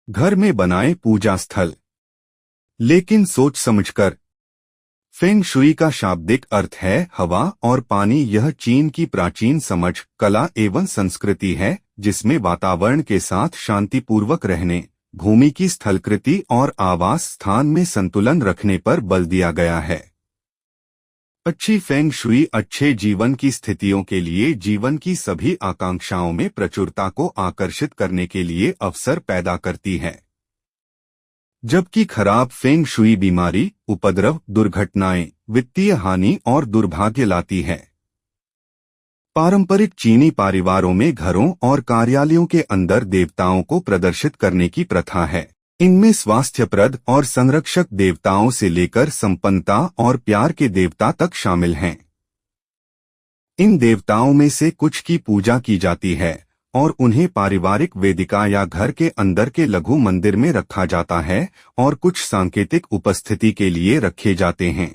घर में बनाए पूजा स्थल, लेकिन सोच समझकर। फेंग शुई का शाब्दिक अर्थ है हवा और पानी। यह चीन की प्राचीन समझ, कला एवं संस्कृति है, जिसमें वातावरण के साथ शांतिपूर्वक रहने, भूमि की स्थलकृति और आवास स्थान में संतुलन रखने पर बल दिया गया है। अच्छी फेंग शुई अच्छे जीवन की स्थितियों के लिए जीवन की सभी आकांक्षाओं में प्रचुरता को आकर्षित करने के लिए अवसर पैदा करती है, जबकि खराब फेंग शुई बीमारी, उपद्रव, दुर्घटनाएं, वित्तीय हानि और दुर्भाग्य लाती है। पारंपरिक चीनी परिवारों में घरों और कार्यालयों के अंदर देवताओं को प्रदर्शित करने की प्रथा है। इनमें स्वास्थ्यप्रद और संरक्षक देवताओं से लेकर संपन्नता और प्यार के देवता तक शामिल हैं। इन देवताओं में से कुछ की पूजा की जाती है और उन्हें पारिवारिक वेदिका या घर के अंदर के लघु मंदिर में रखा जाता है और कुछ सांकेतिक उपस्थिति के लिए रखे जाते हैं।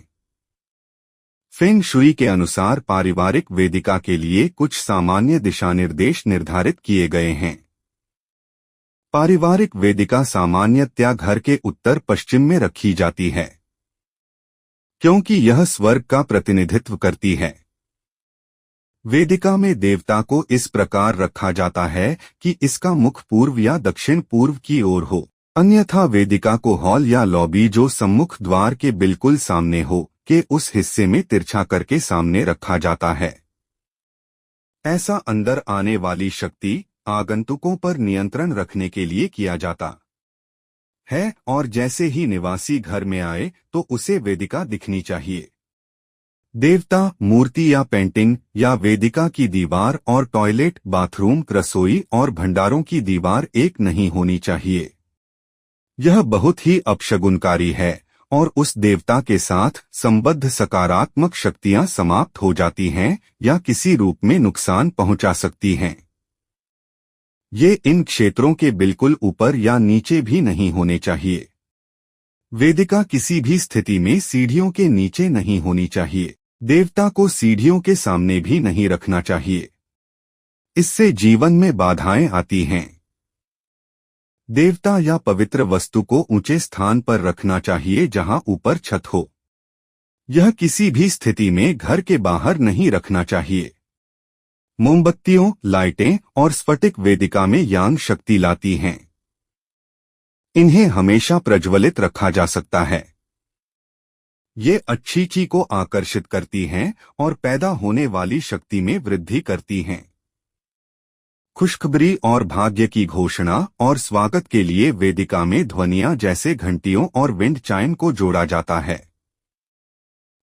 फेंग शुई के अनुसार पारिवारिक वेदिका के लिए कुछ सामान्य दिशानिर्देश निर्धारित किए गए हैं। पारिवारिक वेदिका सामान्यतया घर के उत्तर पश्चिम में रखी जाती है, क्योंकि यह स्वर्ग का प्रतिनिधित्व करती है। वेदिका में देवता को इस प्रकार रखा जाता है कि इसका मुख पूर्व या दक्षिण पूर्व की ओर हो, अन्यथा वेदिका को हॉल या लॉबी जो सम्मुख द्वार के बिल्कुल सामने हो के उस हिस्से में तिरछा करके सामने रखा जाता है। ऐसा अंदर आने वाली शक्ति, आगंतुकों पर नियंत्रण रखने के लिए किया जाता है और जैसे ही निवासी घर में आए तो उसे वेदिका दिखनी चाहिए। देवता मूर्ति या पेंटिंग या वेदिका की दीवार और टॉयलेट, बाथरूम, रसोई और भंडारों की दीवार एक नहीं होनी चाहिए। यह बहुत ही अपशगुनकारी है और उस देवता के साथ संबद्ध सकारात्मक शक्तियां समाप्त हो जाती हैं या किसी रूप में नुकसान पहुंचा सकती हैं। ये इन क्षेत्रों के बिल्कुल ऊपर या नीचे भी नहीं होने चाहिए। वेदिका किसी भी स्थिति में सीढ़ियों के नीचे नहीं होनी चाहिए। देवता को सीढ़ियों के सामने भी नहीं रखना चाहिए, इससे जीवन में बाधाएं आती हैं। देवता या पवित्र वस्तु को ऊंचे स्थान पर रखना चाहिए जहां ऊपर छत हो। यह किसी भी स्थिति में घर के बाहर नहीं रखना चाहिए। मोमबत्तियों, लाइटें और स्फटिक वेदिका में यांग शक्ति लाती हैं। इन्हें हमेशा प्रज्वलित रखा जा सकता है। ये अच्छी ची को आकर्षित करती हैं और पैदा होने वाली शक्ति में वृद्धि करती हैं। खुशखबरी और भाग्य की घोषणा और स्वागत के लिए वेदिका में ध्वनियां जैसे घंटियों और विंड चाइम को जोड़ा जाता है।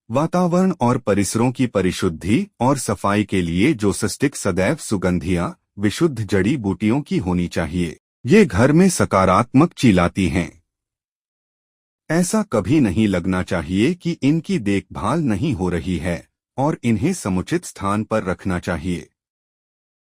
वातावरण और परिसरों की परिशुद्धि और सफाई के लिए जो स्टिक सदैव सुगंधियां, विशुद्ध जड़ी बूटियों की होनी चाहिए। ये घर में सकारात्मक ची लाती हैं। ऐसा कभी नहीं लगना चाहिए कि इनकी देखभाल नहीं हो रही है और इन्हें समुचित स्थान पर रखना चाहिए।